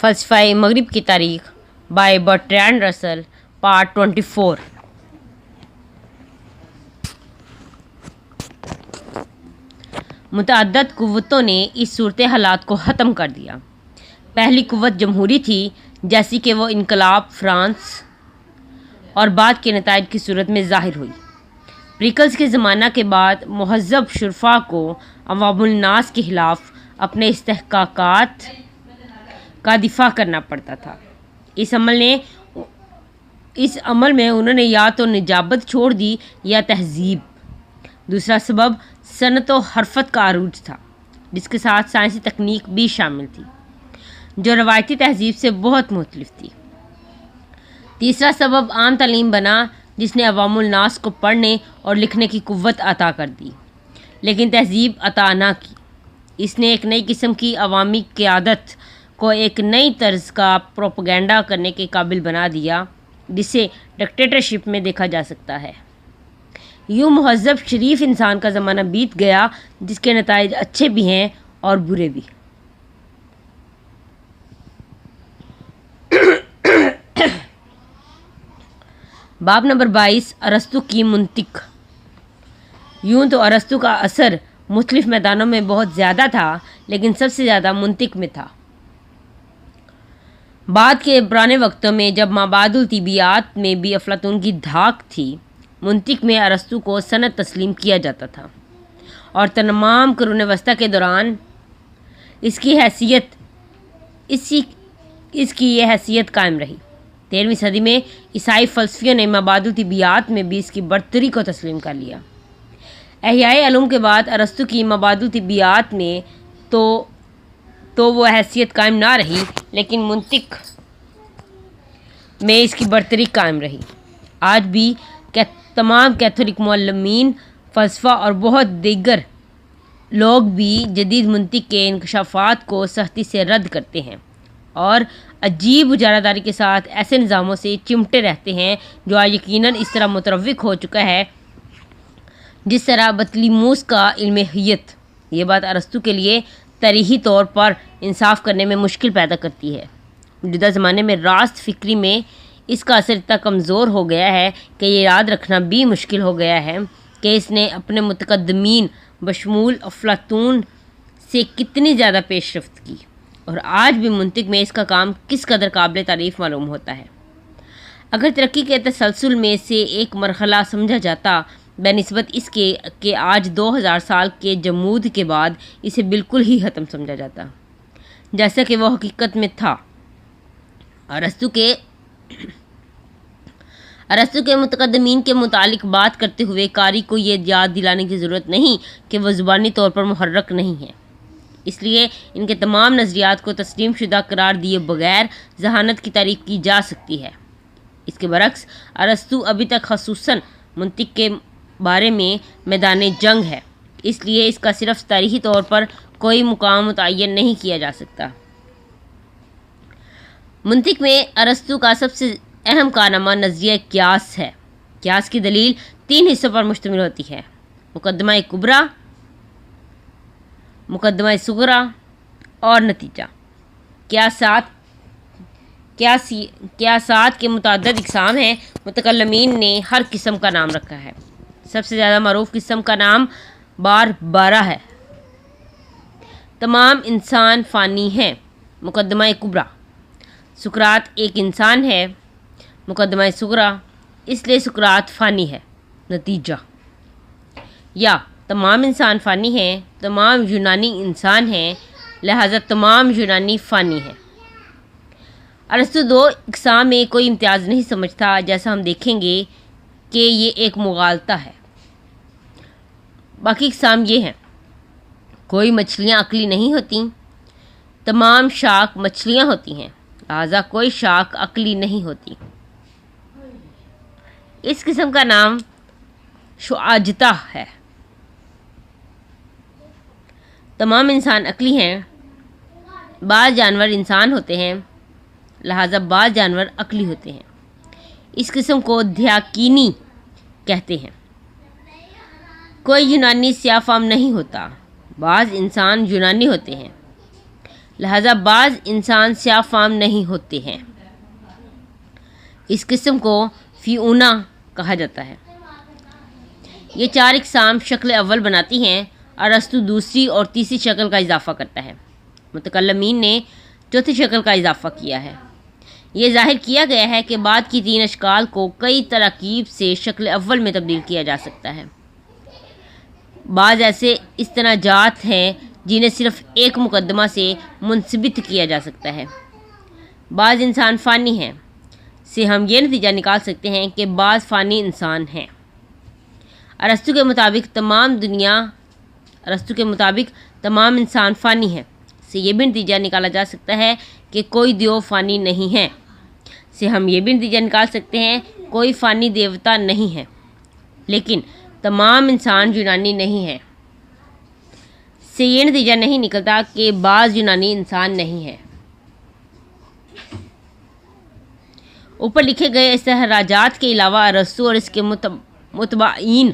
فلسفہ مغرب کی تاریخ بائی برٹرینڈ رسل پارٹ 24۔ متعدد قوتوں نے اس صورت حالات کو ختم کر دیا۔ پہلی قوت جمہوری تھی، جیسی کہ وہ انقلاب فرانس اور بعد کے نتائج کی صورت میں ظاہر ہوئی۔ پریکلز کے زمانہ کے بعد مہذب شرفاء کو عوام الناس کے خلاف اپنے استحقاقات کا دفاع کرنا پڑتا تھا۔ اس عمل میں انہوں نے یا تو نجابت چھوڑ دی یا تہذیب۔ دوسرا سبب صنعت و حرفت کا عروج تھا، جس کے ساتھ سائنسی تکنیک بھی شامل تھی، جو روایتی تہذیب سے بہت مختلف تھی۔ تیسرا سبب عام تعلیم بنا، جس نے عوام الناس کو پڑھنے اور لکھنے کی قوت عطا کر دی، لیکن تہذیب عطا نہ کی۔ اس نے ایک نئی قسم کی عوامی قیادت کو ایک نئی طرز کا پروپیگنڈا کرنے کے قابل بنا دیا، جسے ڈکٹیٹرشپ میں دیکھا جا سکتا ہے۔ یوں مہذب شریف انسان کا زمانہ بیت گیا، جس کے نتائج اچھے بھی ہیں اور برے بھی۔ باب نمبر 22، ارسطو کی منطق۔ یوں تو ارسطو کا اثر مختلف میدانوں میں بہت زیادہ تھا، لیکن سب سے زیادہ منطق میں تھا۔ بعد کے پرانے وقتوں میں جب مابعد الطبیعیات میں بھی افلاطون کی دھاک تھی، منطق میں ارسطو کو سند تسلیم کیا جاتا تھا، اور تمام قرون وسطیٰ کے دوران اس کی یہ حیثیت قائم رہی۔ 13ویں صدی میں عیسائی فلسفیوں نے مابعد الطبیعیات میں بھی اس کی برتری کو تسلیم کر لیا۔ احیاء علوم کے بعد ارسطو کی مابعد الطبیعیات میں تو وہ حیثیت قائم نہ رہی، لیکن منطق میں اس کی برتری قائم رہی۔ آج بھی تمام کیتھولک معلمین، فلاسفہ اور بہت دیگر لوگ بھی جدید منطق کے انکشافات کو سختی سے رد کرتے ہیں، اور عجیب اجارہ داری کے ساتھ ایسے نظاموں سے چمٹے رہتے ہیں جو آج یقیناً اس طرح متروک ہو چکا ہے جس طرح بطلیموس کا علم حیت۔ یہ بات ارسطو کے لیے تاریخی طور پر انصاف کرنے میں مشکل پیدا کرتی ہے۔ موجودہ زمانے میں راست فکری میں اس کا اثر اتنا کمزور ہو گیا ہے کہ یہ یاد رکھنا بھی مشکل ہو گیا ہے کہ اس نے اپنے متقدمین بشمول افلاطون سے کتنی زیادہ پیش رفت کی، اور آج بھی منطق میں اس کا کام کس قدر قابل تعریف معلوم ہوتا ہے۔ اگر ترقی کے تسلسل میں سے ایک مرحلہ سمجھا جاتا بہ نسبت اس کے کہ آج 2000 سال کے جمود کے بعد اسے بالکل ہی ختم سمجھا جاتا، جیسا کہ وہ حقیقت میں تھا۔ ارسطو کے متقدمین کے متعلق بات کرتے ہوئے قاری کو یہ یاد دلانے کی ضرورت نہیں کہ وہ زبانی طور پر محرک نہیں ہیں، اس لیے ان کے تمام نظریات کو تسلیم شدہ قرار دیے بغیر ذہانت کی تعریف کی جا سکتی ہے۔ اس کے برعکس ارسطو ابھی تک خصوصاً منطق کے بارے میں میدان جنگ ہے، اس لیے اس کا صرف تاریخی طور پر کوئی مقام متعین نہیں کیا جا سکتا۔ منطق میں ارسطو کا سب سے اہم کارنامہ نظریہ قیاس ہے۔ قیاس کی دلیل 3 حصوں پر مشتمل ہوتی ہے: مقدمہ کبریٰ، مقدمہ صغریٰ اور نتیجہ۔ قیاسات کے متعدد اقسام ہیں۔ متکلمین نے ہر قسم کا نام رکھا ہے۔ سب سے زیادہ معروف قسم کا نام باربارا ہے۔ تمام انسان فانی ہیں، مقدمہ کبریٰ۔ سقراط ایک انسان ہے، مقدمہ صغریٰ، اس لیے سقراط فانی ہے، نتیجہ۔ یا تمام انسان فانی ہیں، تمام یونانی انسان ہیں، لہذا تمام یونانی فانی ہیں۔ ارسطو 2 اقسام میں کوئی امتیاز نہیں سمجھتا، جیسا ہم دیکھیں گے کہ یہ ایک مغالطہ ہے۔ باقی اقسام یہ ہیں: کوئی مچھلیاں عقلی نہیں ہوتیں، تمام شارک مچھلیاں ہوتی ہیں، لہذا کوئی شارک عقلی نہیں ہوتی۔ اس قسم کا نام شعاجتہ ہے۔ تمام انسان عقلی ہیں، بعض جانور انسان ہوتے ہیں، لہذا بعض جانور عقلی ہوتے ہیں۔ اس قسم کو دھیاکینی کہتے ہیں۔ کوئی یونانی سیاہ فام نہیں ہوتا، بعض انسان یونانی ہوتے ہیں، لہذا بعض انسان سیاہ فام نہیں ہوتے ہیں۔ اس قسم کو فیونا کہا جاتا ہے۔ یہ 4 اقسام شکل اول بناتی ہیں، ارسطو دوسری اور تیسری شکل کا اضافہ کرتا ہے۔ متکلمین نے چوتھی شکل کا اضافہ کیا ہے۔ یہ ظاہر کیا گیا ہے کہ بعد کی 3 اشکال کو کئی تراکیب سے شکل اول میں تبدیل کیا جا سکتا ہے۔ بعض ایسے استناجات ہیں جنہیں صرف ایک مقدمہ سے منضبط کیا جا سکتا ہے۔ بعض انسان فانی ہیں سے ہم یہ نتیجہ نکال سکتے ہیں کہ بعض فانی انسان ہیں۔ ارسطو کے مطابق تمام انسان فانی ہیں سے یہ بھی نتیجہ نکالا جا سکتا ہے کہ کوئی دیو فانی نہیں ہے۔ سے ہم یہ بھی نتیجہ نکال سکتے ہیں کوئی فانی دیوتا نہیں ہے، لیکن تمام انسان یونانی نہیں ہیں۔ سے یہ نتیجہ نہیں نکلتا کہ بعض یونانی انسان نہیں ہیں۔ اوپر لکھے گئے استخراجات کے علاوہ ارسطو اور اس کے متبعین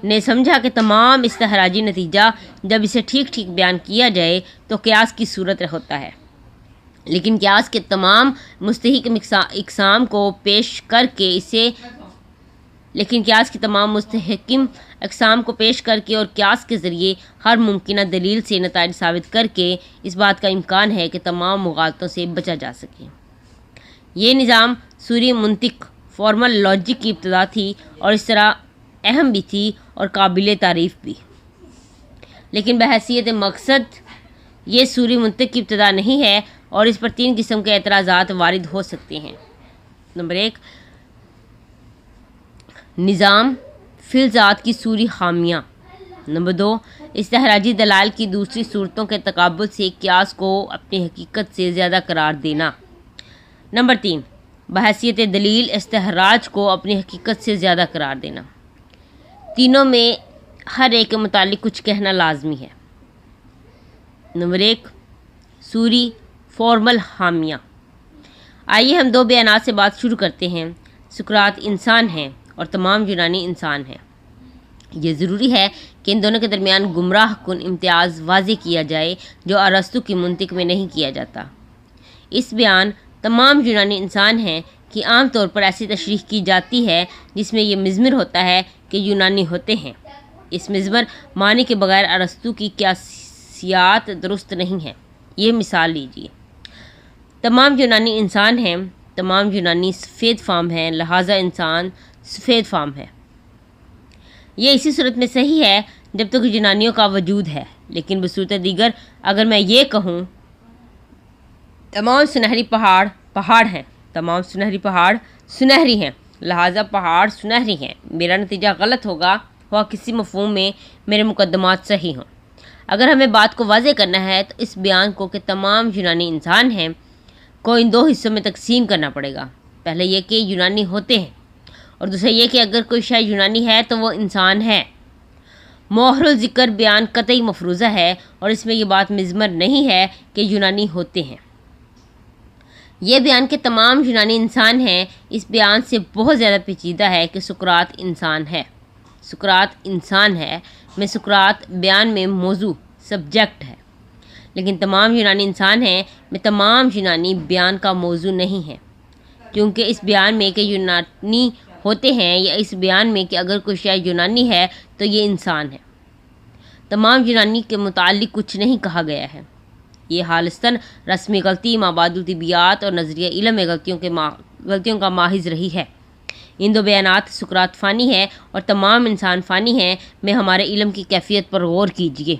نے سمجھا کہ تمام استخراجی نتیجہ جب اسے ٹھیک ٹھیک بیان کیا جائے تو قیاس کی صورت ہوتا ہے، لیکن قیاس کے تمام مستحکم اقسام کو پیش کر کے اور قیاس کے ذریعے ہر ممکنہ دلیل سے نتائج ثابت کر کے اس بات کا امکان ہے کہ تمام مغالطوں سے بچا جا سکے۔ یہ نظام سوری منطق فارمل لاجک کی ابتدا تھی اور اس طرح اہم بھی تھی اور قابل تعریف بھی، لیکن بحیثیت مقصد یہ سوری منطق کی ابتدا نہیں ہے اور اس پر 3 قسم کے اعتراضات وارد ہو سکتے ہیں۔ نمبر 1، نظام فی الذات کی سوری خامیاں۔ نمبر 2، استخراجی دلائل کی دوسری صورتوں کے تقابل سے قیاس کو اپنی حقیقت سے زیادہ قرار دینا۔ نمبر 3، بحیثیت دلیل استخراج کو اپنی حقیقت سے زیادہ قرار دینا۔ تینوں میں ہر ایک کے متعلق کچھ کہنا لازمی ہے۔ نمبر 1، سوری فارمل خامیاں۔ آئیے ہم 2 بیانات سے بات شروع کرتے ہیں۔ سقراط انسان ہیں اور تمام یونانی انسان ہیں۔ یہ ضروری ہے کہ ان دونوں کے درمیان گمراہ کن امتیاز واضح کیا جائے جو ارسطو کی منطق میں نہیں کیا جاتا۔ اس بیان تمام یونانی انسان ہیں کہ عام طور پر ایسی تشریح کی جاتی ہے جس میں یہ مضمر ہوتا ہے کہ یونانی ہوتے ہیں۔ اس مضمر معنی کے بغیر ارسطو کی قیاسیات درست نہیں ہیں۔ یہ مثال لیجیے، تمام یونانی انسان ہیں، تمام یونانی سفید فام ہیں، لہٰذا انسان سفید فام ہے۔ یہ اسی صورت میں صحیح ہے جب تک یونانیوں کا وجود ہے، لیکن بصورت دیگر اگر میں یہ کہوں تمام سنہری پہاڑ ہیں، تمام سنہری پہاڑ سنہری ہیں، لہٰذا پہاڑ سنہری ہیں، میرا نتیجہ غلط ہوگا، ہوا کسی مفہوم میں میرے مقدمات صحیح ہوں۔ اگر ہمیں بات کو واضح کرنا ہے تو اس بیان کو کہ تمام یونانی انسان ہیں کو ان 2 حصوں میں تقسیم کرنا پڑے گا۔ پہلے یہ کہ یونانی ہوتے ہیں، اور دوسرا یہ کہ اگر کوئی شے یونانی ہے تو وہ انسان ہے۔ مؤخر الذکر بیان قطعی مفروضہ ہے اور اس میں یہ بات مضمر نہیں ہے کہ یونانی ہوتے ہیں۔ یہ بیان کہ تمام یونانی انسان ہیں اس بیان سے بہت زیادہ پیچیدہ ہے کہ سقراط انسان ہے۔ سقراط انسان ہے میں سقراط بیان میں موضوع سبجیکٹ ہے، لیکن تمام یونانی انسان ہیں میں تمام یونانی بیان کا موضوع نہیں ہے، کیونکہ اس بیان میں کہ یونانی ہوتے ہیں یا اس بیان میں کہ اگر کوئی شے یونانی ہے تو یہ انسان ہے، تمام یونانی کے متعلق کچھ نہیں کہا گیا ہے۔ یہ حالستاً رسمی غلطی مابعد الطبیعیات اور نظریہ علم میں غلطیوں کا ماخذ رہی ہے۔ ان 2 بیانات سقراط فانی ہے اور تمام انسان فانی ہیں میں ہمارے علم کی کیفیت پر غور کیجیے۔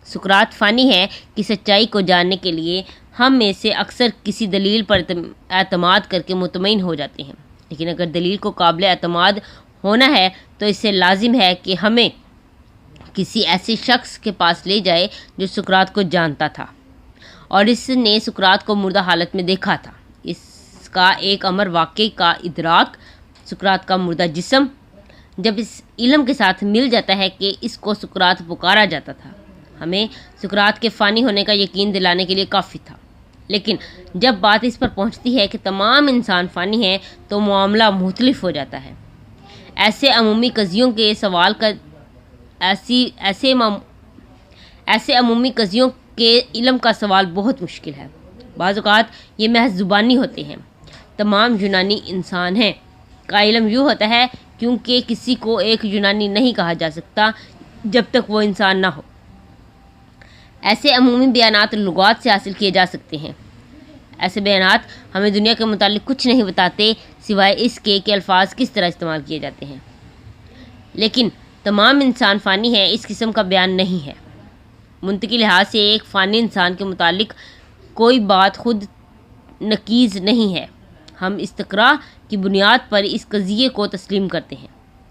سقراط فانی ہے کہ سچائی کو جاننے کے لیے ہم میں سے اکثر کسی دلیل پر اعتماد کر کے مطمئن ہو جاتے ہیں، لیکن اگر دلیل کو قابل اعتماد ہونا ہے تو اس سے لازم ہے کہ ہمیں کسی ایسے شخص کے پاس لے جائے جو سقراط کو جانتا تھا اور اس نے سقراط کو مردہ حالت میں دیکھا تھا۔ اس کا ایک امر واقعے کا ادراک، سقراط کا مردہ جسم، جب اس علم کے ساتھ مل جاتا ہے کہ اس کو سقراط پکارا جاتا تھا، ہمیں سقراط کے فانی ہونے کا یقین دلانے کے لیے کافی تھا۔ لیکن جب بات اس پر پہنچتی ہے کہ تمام انسان فانی ہیں تو معاملہ مختلف ہو جاتا ہے۔ ایسے عمومی قضیوں کہ علم کا سوال بہت مشکل ہے۔ بعض اوقات یہ محض زبانی ہوتے ہیں۔ تمام یونانی انسان ہیں کا علم یوں ہوتا ہے کیونکہ کسی کو ایک یونانی نہیں کہا جا سکتا جب تک وہ انسان نہ ہو۔ ایسے عمومی بیانات لغات سے حاصل کیے جا سکتے ہیں۔ ایسے بیانات ہمیں دنیا کے متعلق کچھ نہیں بتاتے سوائے اس کے کہ الفاظ کس طرح استعمال کیے جاتے ہیں۔ لیکن تمام انسان فانی ہیں اس قسم کا بیان نہیں ہے۔ منطقی لحاظ سے ایک فانی انسان کے متعلق کوئی بات خود نقیض نہیں ہے۔ ہم استقراء کی بنیاد پر اس قضیے کو تسلیم کرتے ہیں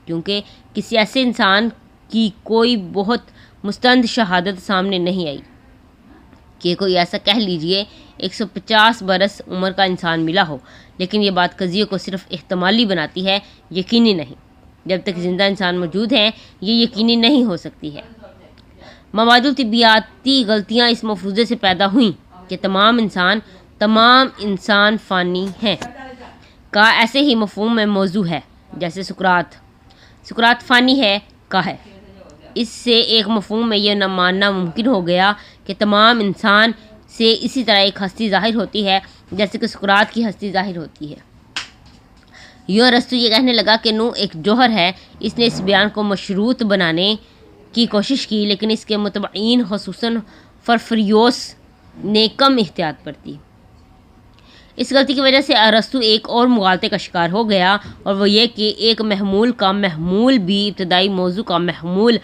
کیونکہ کسی ایسے انسان کی کوئی بہت مستند شہادت سامنے نہیں آئی کہ کوئی ایسا کہہ لیجئے 150 برس عمر کا انسان ملا ہو، لیکن یہ بات قضیے کو صرف احتمالی بناتی ہے، یقینی نہیں۔ جب تک زندہ انسان موجود ہیں یہ یقینی نہیں ہو سکتی ہے۔ مبادل طبیعیاتی غلطیاں اس مفروضے سے پیدا ہوئیں کہ تمام انسان فانی ہیں کا ایسے ہی مفہوم میں موضوع ہے جیسے سقراط فانی ہے کا ہے۔ اس سے ایک مفہوم میں یہ نہ ماننا ممکن ہو گیا کہ تمام انسان سے اسی طرح ایک ہستی ظاہر ہوتی ہے جیسے کہ سقراط کی ہستی ظاہر ہوتی ہے۔ یوں ارسطو یہ کہنے لگا کہ نوح ایک جوہر ہے۔ اس نے اس بیان کو مشروط بنانے کی کوشش کی لیکن اس کے متبعین خصوصاً پورفیریوس نے کم احتیاط برتی۔ اس غلطی کی وجہ سے ارسطو ایک اور مغالطے کا شکار ہو گیا اور وہ یہ کہ ایک محمول کا محمول بھی ابتدائی موضوع کا محمول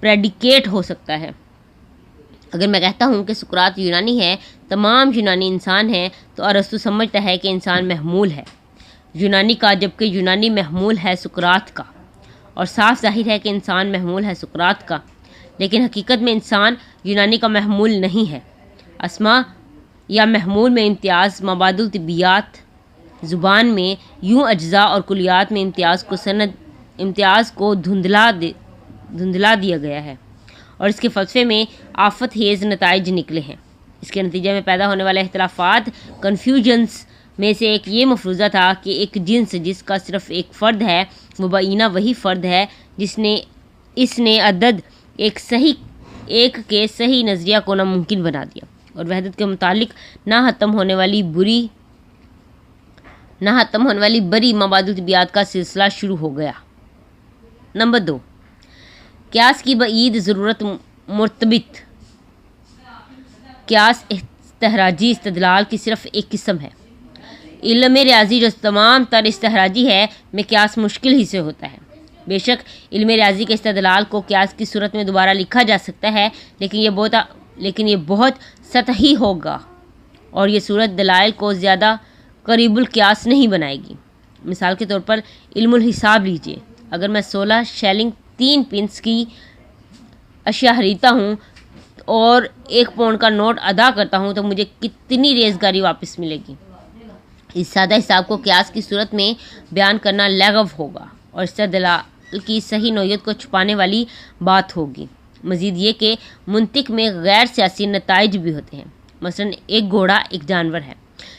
پریڈیکیٹ ہو سکتا ہے۔ اگر میں کہتا ہوں کہ سقراط یونانی ہے، تمام یونانی انسان ہیں، تو ارسطو سمجھتا ہے کہ انسان محمول ہے یونانی کا جبکہ یونانی محمول ہے سقراط کا، اور صاف ظاہر ہے کہ انسان محمول ہے سقراط کا، لیکن حقیقت میں انسان یونانی کا محمول نہیں ہے۔ اسما یا محمول میں امتیاز مبادل طبیعیات زبان میں یوں اجزاء اور کلیات میں امتیاز کو دھندلا دیا گیا ہے اور اس کے فلسفے میں آفت خیز نتائج نکلے ہیں۔ اس کے نتیجے میں پیدا ہونے والے اختلافات کنفیوژنز میں سے ایک یہ مفروضہ تھا کہ ایک جنس جس کا صرف ایک فرد ہے وہ بعینہ وہی فرد ہے اس نے عدد ایک کے صحیح نظریہ کو ناممکن بنا دیا اور وحدت کے متعلق نہ ختم ہونے والی بری مبادل طبیعیات کا سلسلہ شروع ہو گیا۔ نمبر 2، قیاس کی بعید ضرورت مرتبط۔ قیاس استخراجی استدلال کی صرف ایک قسم ہے۔ علم ریاضی جو تمام تر استخراجی ہے میں قیاس مشکل ہی سے ہوتا ہے۔ بے شک علم ریاضی کے استدلال کو قیاس کی صورت میں دوبارہ لکھا جا سکتا ہے لیکن یہ بہت سطحی ہوگا اور یہ صورت دلائل کو زیادہ قریب القیاس نہیں بنائے گی۔ مثال کے طور پر علم الحساب لیجئے۔ اگر میں 16 شیلنگ 3 پنس کی اشیاء خریدتا ہوں اور 1 پاؤنڈ کا نوٹ ادا کرتا ہوں تو مجھے کتنی ریزگاری واپس ملے گی؟ اس سادہ حساب کو قیاس کی صورت میں بیان کرنا لغو ہوگا اور استدلال کی صحیح نوعیت کو چھپانے والی بات ہوگی۔ مزید یہ کہ منطق میں غیر سیاسی نتائج بھی ہوتے ہیں۔ مثلا ایک گھوڑا ایک جانور ہے،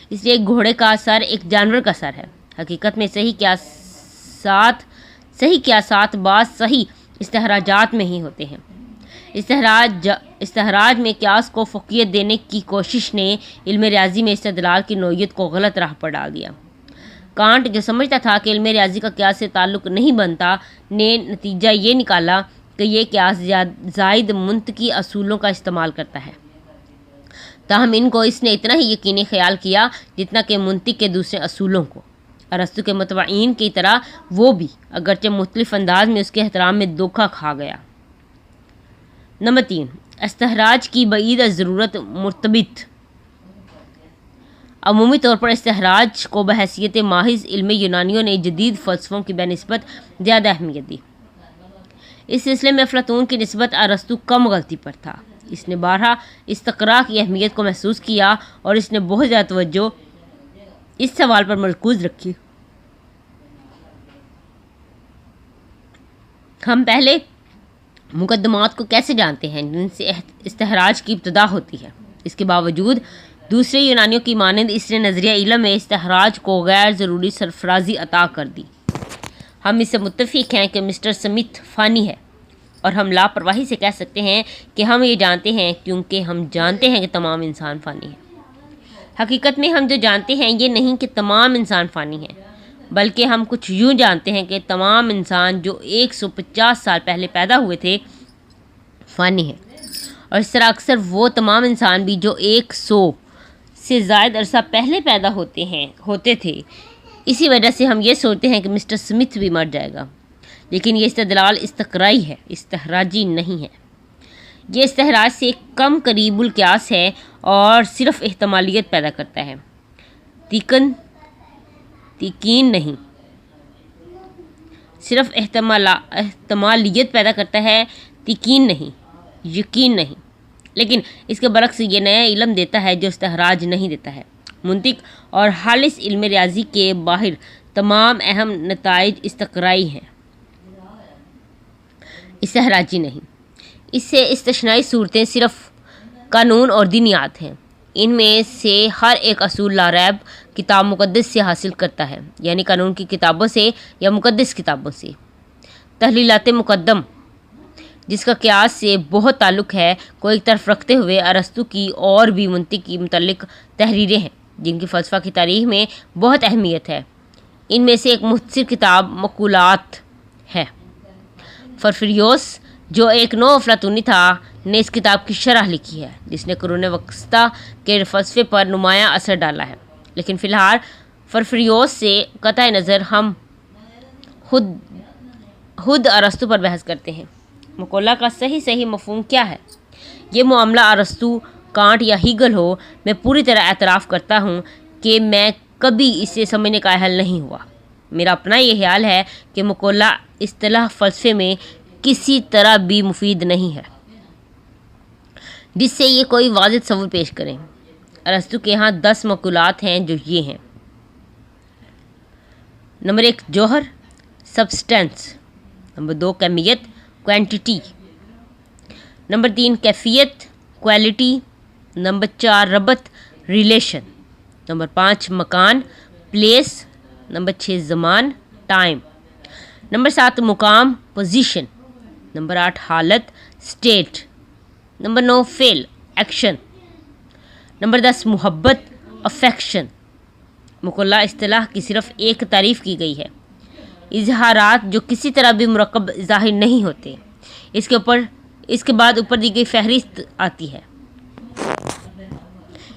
اس لیے ایک گھوڑے کا سر ایک جانور کا سر ہے۔ حقیقت میں صحیح قیاسات بعض صحیح استخراجات میں ہی ہوتے ہیں۔ استخراج میں قیاس کو فوقیت دینے کی کوشش نے علم ریاضی میں استدلال کی نوعیت کو غلط راہ پر ڈال دیا۔ کانٹ جو سمجھتا تھا کہ علم ریاضی کا قیاس سے تعلق نہیں بنتا نے نتیجہ یہ نکالا کہ یہ قیاس زائد منطقی اصولوں کا استعمال کرتا ہے، تاہم ان کو اس نے اتنا ہی یقینی خیال کیا جتنا کہ منطق کے دوسرے اصولوں کو۔ ارسطو کے متبعین کی طرح وہ بھی اگرچہ مختلف انداز میں اس کے احترام میں دھوکہ کھا گیا۔ نمبر 3، استخراج کی بعید ضرورت مرتبط۔ عمومی طور پر استخراج کو بحیثیت محض علم یونانیوں نے جدید فلسفوں کی بہ نسبت زیادہ اہمیت دی۔ اس سلسلے میں افلاطون کی نسبت ارسطو کم غلطی پر تھا۔ اس نے بارہا استقراء کی اہمیت کو محسوس کیا اور اس نے بہت زیادہ توجہ اس سوال پر مرکوز رکھی۔ ہم پہلے مقدمات کو کیسے جانتے ہیں جن سے استخراج کی ابتدا ہوتی ہے؟ اس کے باوجود دوسرے یونانیوں کی مانند اس نے نظریہ علم میں استخراج کو غیر ضروری سرفرازی عطا کر دی۔ ہم اس سے متفق ہیں کہ مسٹر سمتھ فانی ہے اور ہم لاپرواہی سے کہہ سکتے ہیں کہ ہم یہ جانتے ہیں کیونکہ ہم جانتے ہیں کہ تمام انسان فانی ہیں۔ حقیقت میں ہم جو جانتے ہیں یہ نہیں کہ تمام انسان فانی ہیں، بلکہ ہم کچھ یوں جانتے ہیں کہ تمام انسان جو 150 سال پہلے پیدا ہوئے تھے فانی ہیں، اور اس طرح اکثر وہ تمام انسان بھی جو 100 سے زائد عرصہ پہلے پیدا ہوتے تھے۔ اسی وجہ سے ہم یہ سوچتے ہیں کہ مسٹر سمتھ بھی مر جائے گا، لیکن یہ استدلال استقرائی ہے، استخراجی نہیں ہے۔ یہ استخراج سے کم قریب القیاس ہے اور صرف احتمالیت پیدا کرتا ہے، یقین نہیں۔ صرف احتمالیت پیدا کرتا ہے، یقین نہیں۔ لیکن اس کے برعکس یہ نیا علم دیتا ہے جو استخراج نہیں دیتا ہے۔ منطق اور خالص علم ریاضی کے باہر تمام اہم نتائج استقرائی ہیں، استخراجی نہیں۔ اس سے استثنائی صورتیں صرف قانون اور دینیات ہیں۔ ان میں سے ہر ایک اصول لا ریب کتاب مقدس سے حاصل کرتا ہے، یعنی قانون کی کتابوں سے یا مقدس کتابوں سے۔ تحلیلات مقدم، جس کا قیاس سے بہت تعلق ہے، کو ایک طرف رکھتے ہوئے ارسطو کی اور بھی منطق کی متعلق تحریریں ہیں جن کی فلسفہ کی تاریخ میں بہت اہمیت ہے۔ ان میں سے ایک مختصر کتاب مقولات ہے۔ پورفیریوس، جو ایک نو افلاطونی تھا، نے اس کتاب کی شرح لکھی ہے جس نے قرون وسطیٰ کے فلسفے پر نمایاں اثر ڈالا ہے۔ لیکن فی الحال پورفیریوس سے قطع نظر ہم خود ارسطو پر بحث کرتے ہیں۔ مقولہ کا صحیح مفہوم کیا ہے؟ یہ معاملہ ارسطو، کانٹ یا ہیگل ہو، میں پوری طرح اعتراف کرتا ہوں کہ میں کبھی اسے سمجھنے کا اہل نہیں ہوا۔ میرا اپنا یہ خیال ہے کہ مقولہ اصطلاح فلسفے میں کسی طرح بھی مفید نہیں ہے جس سے یہ کوئی واضح تصور پیش کریں۔ ارسطو کے ہاں 10 مقولات ہیں جو یہ ہیں: نمبر 1 جوہر، سبسٹینس۔ نمبر 2 کمیت، کوانٹٹی۔ نمبر 3 کیفیت، کوالٹی۔ نمبر 4 ربط، ریلیشن۔ نمبر 5 مکان، پلیس۔ نمبر 6 زمان، ٹائم۔ نمبر 7 مقام، پوزیشن۔ نمبر 8 حالت، اسٹیٹ۔ نمبر 9 فعل، ایکشن۔ نمبر 10 محبت، افیکشن۔ مقولہ اصطلاح کی صرف ایک تعریف کی گئی ہے: اظہارات جو کسی طرح بھی مرکب ظاہر نہیں ہوتے۔ اس کے بعد اوپر دی گئی فہرست آتی ہے۔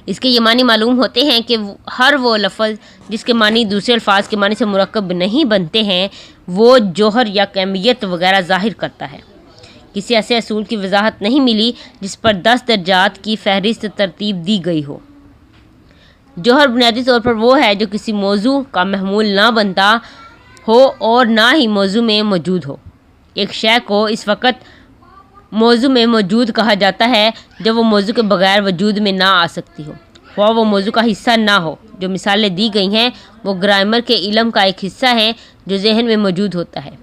اس کے یہ معنی معلوم ہوتے ہیں کہ ہر وہ لفظ جس کے معنی دوسرے الفاظ کے معنی سے مرکب نہیں بنتے ہیں وہ جوہر یا کمیت وغیرہ ظاہر کرتا ہے۔ کسی ایسے اصول کی وضاحت نہیں ملی جس پر 10 درجات کی فہرست ترتیب دی گئی ہو۔ جوہر بنیادی طور پر وہ ہے جو کسی موضوع کا محمول نہ بنتا ہو اور نہ ہی موضوع میں موجود ہو۔ ایک شے کو اس وقت موضوع میں موجود کہا جاتا ہے جب وہ موضوع کے بغیر وجود میں نہ آ سکتی ہو، خواہ وہ موضوع کا حصہ نہ ہو۔ جو مثالیں دی گئی ہیں وہ گرامر کے علم کا ایک حصہ ہے جو ذہن میں موجود ہوتا ہے،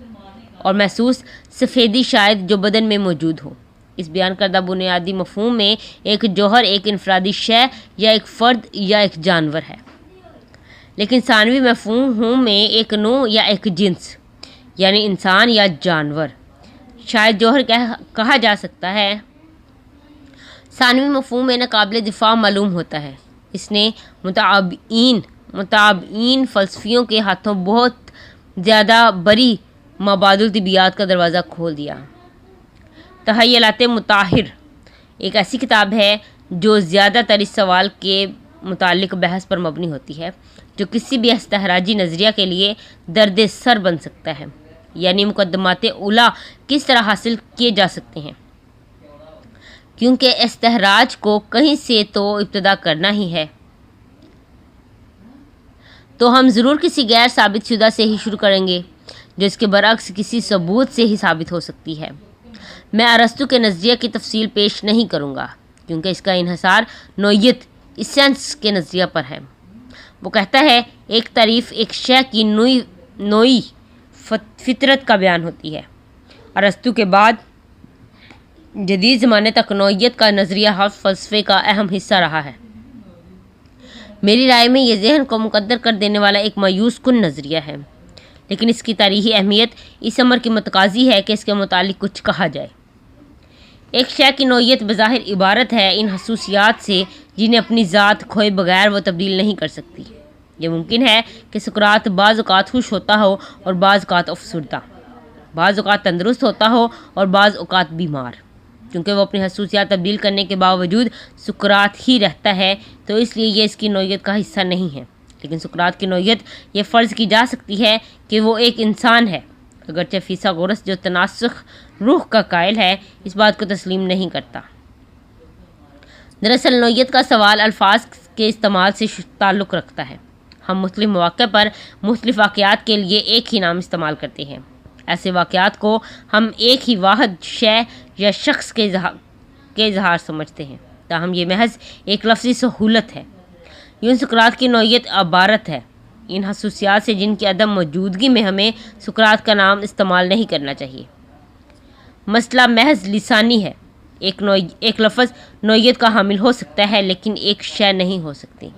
اور محسوس سفیدی شاید جو بدن میں موجود ہو۔ اس بیان کردہ بنیادی مفہوم میں ایک جوہر ایک انفرادی شے یا ایک فرد یا ایک جانور ہے، لیکن ثانوی مفہوم میں ایک نوع یا ایک جنس، یعنی انسان یا جانور شاید جوہر کہا جا سکتا ہے۔ ثانوی مفہوم میں ناقابل دفاع معلوم ہوتا ہے۔ اس نے متعابین فلسفیوں کے ہاتھوں بہت زیادہ بری مابعد الطبیعیات کا دروازہ کھول دیا۔ تخیلات مطہر ایک ایسی کتاب ہے جو زیادہ تر اس سوال کے متعلق بحث پر مبنی ہوتی ہے جو کسی بھی استخراجی نظریہ کے لیے درد سر بن سکتا ہے، یعنی مقدمات اولیٰ کس طرح حاصل کیے جا سکتے ہیں، کیونکہ استخراج کو کہیں سے تو ابتدا کرنا ہی ہے۔ تو ہم ضرور کسی غیر ثابت شدہ سے ہی شروع کریں گے جو اس کے برعکس کسی ثبوت سے ہی ثابت ہو سکتی ہے۔ میں ارسطو کے نظریہ کی تفصیل پیش نہیں کروں گا کیونکہ اس کا انحصار نوعیت ایسنس کے نظریہ پر ہے۔ وہ کہتا ہے ایک تعریف ایک شے کی نوعی فطرت کا بیان ہوتی ہے۔ ارسطو کے بعد جدید زمانے تک نوعیت کا نظریہ ہر فلسفے کا اہم حصہ رہا ہے۔ میری رائے میں یہ ذہن کو مقدر کر دینے والا ایک مایوس کن نظریہ ہے، لیکن اس کی تاریخی اہمیت اس امر کی متقاضی ہے کہ اس کے متعلق کچھ کہا جائے۔ ایک شے کی نوعیت بظاہر عبارت ہے ان خصوصیات سے جنہیں اپنی ذات کھوئے بغیر وہ تبدیل نہیں کر سکتی۔ یہ ممکن ہے کہ سقراط بعض اوقات خوش ہوتا ہو اور بعض اوقات افسردہ، بعض اوقات تندرست ہوتا ہو اور بعض اوقات بیمار۔ کیونکہ وہ اپنی خصوصیات تبدیل کرنے کے باوجود سقراط ہی رہتا ہے تو اس لیے یہ اس کی نوعیت کا حصہ نہیں ہے۔ لیکن سقراط کی نوعیت یہ فرض کی جا سکتی ہے کہ وہ ایک انسان ہے، اگرچہ فیثاغورس جو تناسخ روح کا قائل ہے اس بات کو تسلیم نہیں کرتا۔ دراصل نوعیت کا سوال الفاظ کے استعمال سے تعلق رکھتا ہے۔ ہم مختلف مواقع پر مختلف واقعات کے لیے ایک ہی نام استعمال کرتے ہیں۔ ایسے واقعات کو ہم ایک ہی واحد شے یا شخص کے اظہار سمجھتے ہیں، تاہم یہ محض ایک لفظی سہولت ہے۔ یوں سقراط کی نوعیت عبارت ہے ان خصوصیات سے جن کی عدم موجودگی میں ہمیں سقراط کا نام استعمال نہیں کرنا چاہیے۔ مسئلہ محض لسانی ہے۔ ایک لفظ نوعیت کا حامل ہو سکتا ہے لیکن ایک شے نہیں ہو سکتی۔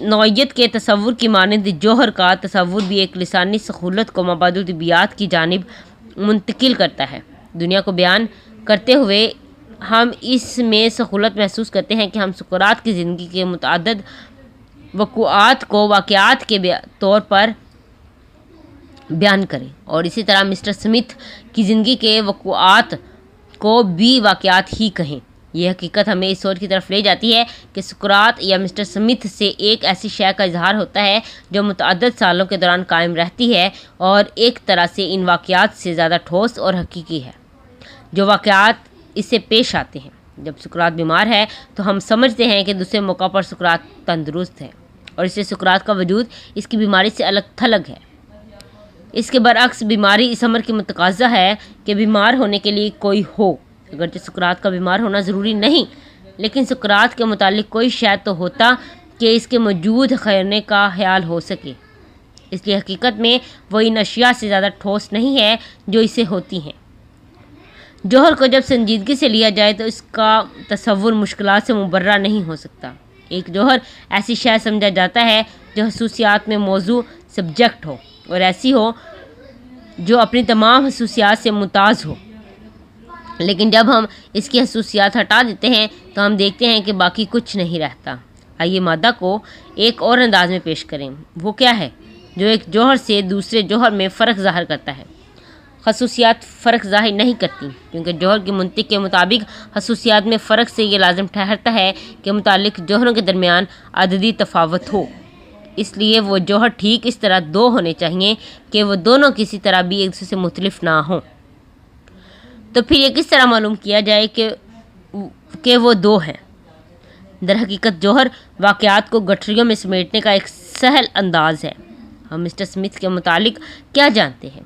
نوعیت کے تصور کی مانند جوہر کا تصور بھی ایک لسانی سہولت کو مبادئ الطبیعیات کی جانب منتقل کرتا ہے۔ دنیا کو بیان کرتے ہوئے ہم اس میں سہولت محسوس کرتے ہیں کہ ہم سقراط کی زندگی کے متعدد وقوعات کو واقعات کے طور پر بیان کریں، اور اسی طرح مسٹر سمتھ کی زندگی کے وقوعات کو بھی واقعات ہی کہیں۔ یہ حقیقت ہمیں اس سوچ کی طرف لے جاتی ہے کہ سقراط یا مسٹر سمتھ سے ایک ایسی شے کا اظہار ہوتا ہے جو متعدد سالوں کے دوران قائم رہتی ہے اور ایک طرح سے ان واقعات سے زیادہ ٹھوس اور حقیقی ہے جو واقعات اس سے پیش آتے ہیں۔ جب سقراط بیمار ہے تو ہم سمجھتے ہیں کہ دوسرے موقع پر سقراط تندرست ہے، اور اس سے سقراط کا وجود اس کی بیماری سے الگ تھلگ ہے۔ اس کے برعکس بیماری اس امر کی متقاضا ہے کہ بیمار ہونے کے لیے کوئی ہو، اگرچہ سقراط کا بیمار ہونا ضروری نہیں، لیکن سقراط کے متعلق کوئی شے تو ہوتا کہ اس کے موجود ہونے کا خیال ہو سکے۔ اس لیے حقیقت میں وہ ان اشیاء سے زیادہ ٹھوس نہیں ہے جو اسے ہوتی ہیں۔ جوہر کو جب سنجیدگی سے لیا جائے تو اس کا تصور مشکلات سے مبرہ نہیں ہو سکتا۔ ایک جوہر ایسی شے سمجھا جاتا ہے جو خصوصیات میں موضوع سبجیکٹ ہو اور ایسی ہو جو اپنی تمام خصوصیات سے ممتاز ہو، لیکن جب ہم اس کی خصوصیات ہٹا دیتے ہیں تو ہم دیکھتے ہیں کہ باقی کچھ نہیں رہتا۔ آئیے مادہ کو ایک اور انداز میں پیش کریں۔ وہ کیا ہے جو ایک جوہر سے دوسرے جوہر میں فرق ظاہر کرتا ہے؟ خصوصیات فرق ظاہر نہیں کرتی، کیونکہ جوہر کے منطق کے مطابق خصوصیات میں فرق سے یہ لازم ٹھہرتا ہے کہ متعلق جوہروں کے درمیان عددی تفاوت ہو۔ اس لیے وہ جوہر ٹھیک اس طرح دو ہونے چاہیے کہ وہ دونوں کسی طرح بھی ایک دوسرے سے مختلف نہ ہوں۔ تو پھر یہ کس طرح معلوم کیا جائے کہ وہ دو ہیں؟ در حقیقت جوہر واقعات کو گٹھریوں میں سمیٹنے کا ایک سہل انداز ہے۔ ہم مسٹر سمتھ کے متعلق کیا جانتے ہیں؟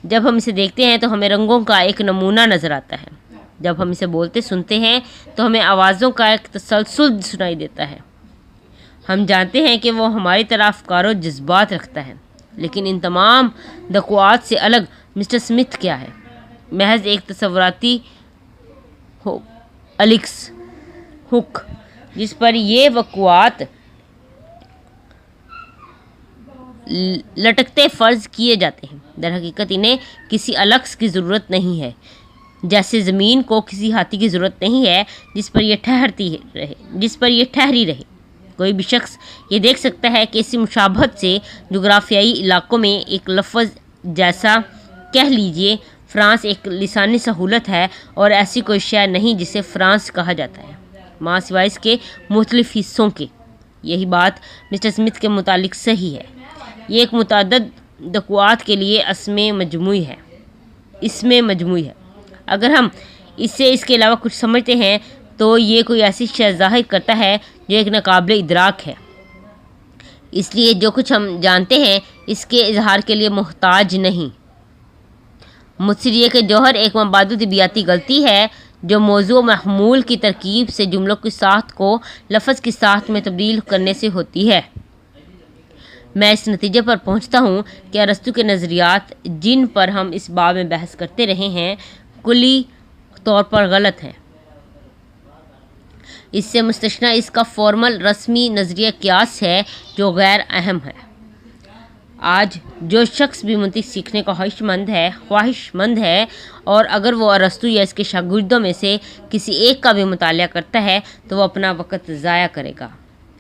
جب ہم اسے دیکھتے ہیں تو ہمیں رنگوں کا ایک نمونہ نظر آتا ہے۔ جب ہم اسے بولتے سنتے ہیں تو ہمیں آوازوں کا ایک تسلسل سنائی دیتا ہے۔ ہم جانتے ہیں کہ وہ ہماری طرح افکار و جذبات رکھتا ہے، لیکن ان تمام وقوعات سے الگ مسٹر سمتھ کیا ہے؟ محض ایک تصوراتی الیکس ہک جس پر یہ وقوعات لٹکتے فرض کیے جاتے ہیں۔ در حقیقت انہیں کسی الکس کی ضرورت نہیں ہے، جیسے زمین کو کسی ہاتھی کی ضرورت نہیں ہے جس پر یہ ٹھہری رہے۔ کوئی بھی شخص یہ دیکھ سکتا ہے کہ اسی مشابہت سے جغرافیائی علاقوں میں ایک لفظ جیسا کہہ لیجئے فرانس ایک لسانی سہولت ہے اور ایسی کوئی شے نہیں جسے فرانس کہا جاتا ہے، ماں سوائے اس کے مختلف حصوں کے۔ یہی بات مسٹر سمتھ کے متعلق صحیح ہے۔ یہ ایک متعدد وقوعات کے لیے اسم مجموعی ہے۔ اگر ہم اس سے اس کے علاوہ کچھ سمجھتے ہیں تو یہ کوئی ایسی شے ظاہر کرتا ہے جو ایک ناقابل ادراک ہے۔ اس لیے جو کچھ ہم جانتے ہیں اس کے اظہار کے لیے محتاج نہیں۔ متصر یہ کہ جوہر ایک مبادئ طبیعیاتی غلطی ہے جو موضوع محمول کی ترکیب سے جملوں کی ساخت کو لفظ کی ساخت میں تبدیل کرنے سے ہوتی ہے۔ میں اس نتیجے پر پہنچتا ہوں کہ ارسطو کے نظریات جن پر ہم اس باب میں بحث کرتے رہے ہیں کلی طور پر غلط ہیں۔ اس سے مستثنی اس کا فارمل رسمی نظریہ قیاس ہے جو غیر اہم ہے۔ آج جو شخص بھی منطق سیکھنے کا خواہش مند ہے اور اگر وہ ارسطو یا اس کے شاگردوں میں سے کسی ایک کا بھی مطالعہ کرتا ہے تو وہ اپنا وقت ضائع کرے گا۔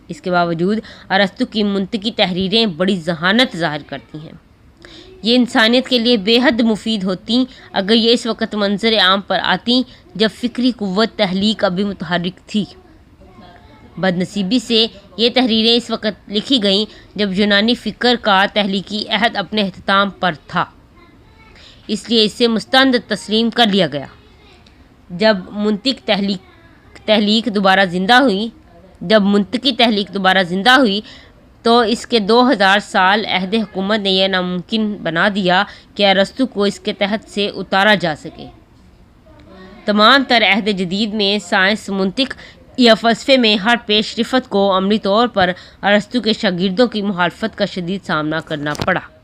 اس کے باوجود ارسطو کی منطقی تحریریں بڑی ذہانت ظاہر کرتی ہیں۔ یہ انسانیت کے لیے بے حد مفید ہوتی اگر یہ اس وقت منظر عام پر آتی جب فکری قوت تحلیق ابھی متحرک تھی۔ بد نصیبی سے یہ تحریریں اس وقت لکھی گئیں جب یونانی فکر کا تحلیقی عہد اپنے اختتام پر تھا، اس لیے اسے مستند تسلیم کر لیا گیا۔ جب منطقی تحلیق دوبارہ زندہ ہوئی تو اس کے 2000 سال عہد حکومت نے یہ ناممکن بنا دیا کہ ارسطو کو اس کے تحت سے اتارا جا سکے۔ تمام تر عہد جدید میں سائنس، منطق یا فلسفے میں ہر پیش رفت کو عملی طور پر ارسطو کے شاگردوں کی مخالفت کا شدید سامنا کرنا پڑا۔